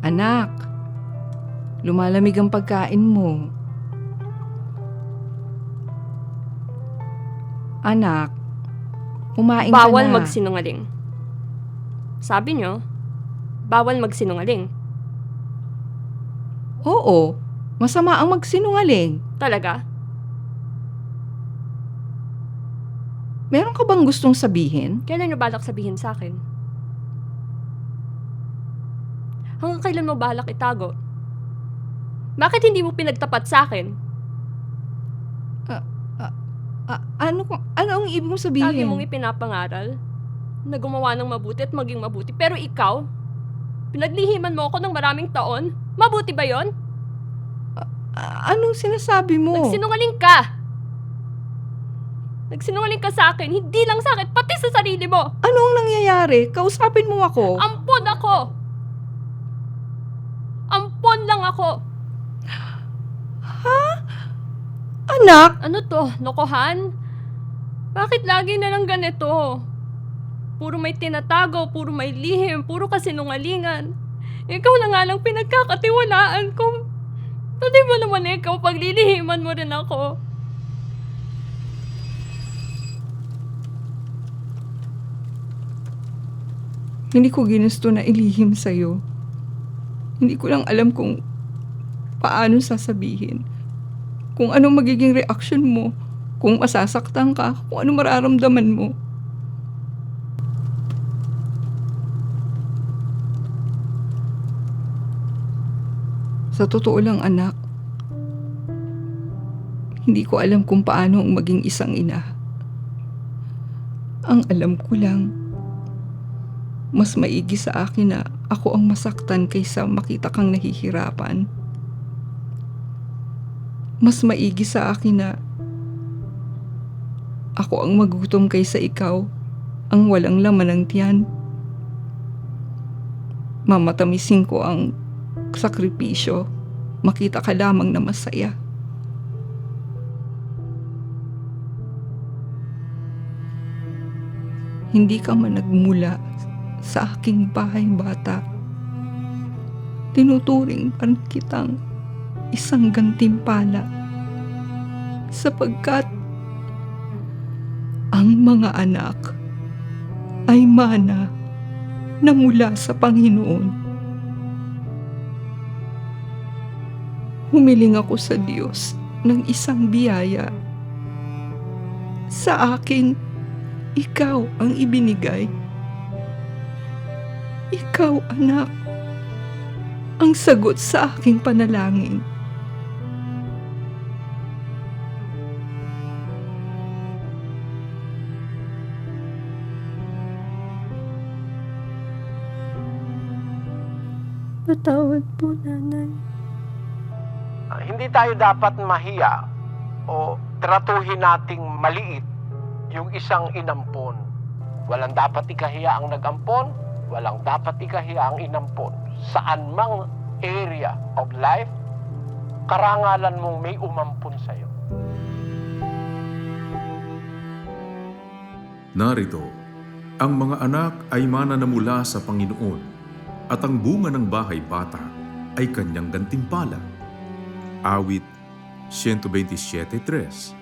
Anak, lumalamig ang pagkain mo. Anak, kumain ka Bawal na. magsinungaling. Sabi nyo, bawal magsinungaling. Oo, masama ang magsinungaling. Talaga? Meron ka bang gustong sabihin? Kailan nyo balak sabihin sa akin? Hanggang kailan mo balak itago? Bakit hindi mo pinagtapat sa akin? Ano ang ibig mong sabihin? Lagi mong ipinapangaral na gumawa ng mabuti at maging mabuti. Pero ikaw, pinaglihiman mo ako ng maraming taon. Mabuti ba yon? Anong sinasabi mo? Nagsinungaling ka! Nagsinungaling ka sa akin, hindi lang sa akin, pati sa sarili mo! Ano ang nangyayari? Kausapin mo ako. Ampon ako! Ampon lang ako! Anak, Ano to? Lokohan? Bakit lagi na lang ganito? Puro may tinatago, puro may lihim, puro kasinungalingan. Ikaw na nga lang pinagkakatiwalaan ko. Pwede mo naman ikaw paglilihiman mo rin ako. hindi ko ginusto na ilihim sa'yo. Hindi ko lang alam kung paano sasabihin. Kung anong magiging reaksyon mo. Kung masasaktan ka. Kung anong mararamdaman mo. Sa totoo lang, anak, hindi ko alam kung paano ang maging isang ina. Ang alam ko lang, mas maigi sa akin na ako ang masaktan kaysa makita kang nahihirapan. Mas maigi sa akin na ako ang magutom kaysa ikaw ang walang laman ng tiyan. Mamatamisin ko ang sakripisyo, makita ka lamang na masaya. Hindi ka man nagmula sa aking bahay bata. Tinuturing pa rin kitang isang gantimpala sapagkat ang mga anak ay mana na mula sa Panginoon. Humiling ako sa Diyos ng isang biyaya. Sa akin, ikaw ang ibinigay. Ikaw, anak, ang sagot sa aking panalangin. Patawad po, nanay. Hindi tayo dapat mahiya o tratuhin nating maliit yung isang inampon. Walang dapat ikahiya ang nag-ampon, walang dapat ikahiya ang inampon. Saan mang area of life, karangalan mong may umampon sa'yo. Narito, ang mga anak ay mananamula sa Panginoon at ang bunga ng bahay bata ay kanyang gantimpala. Awit 127:3.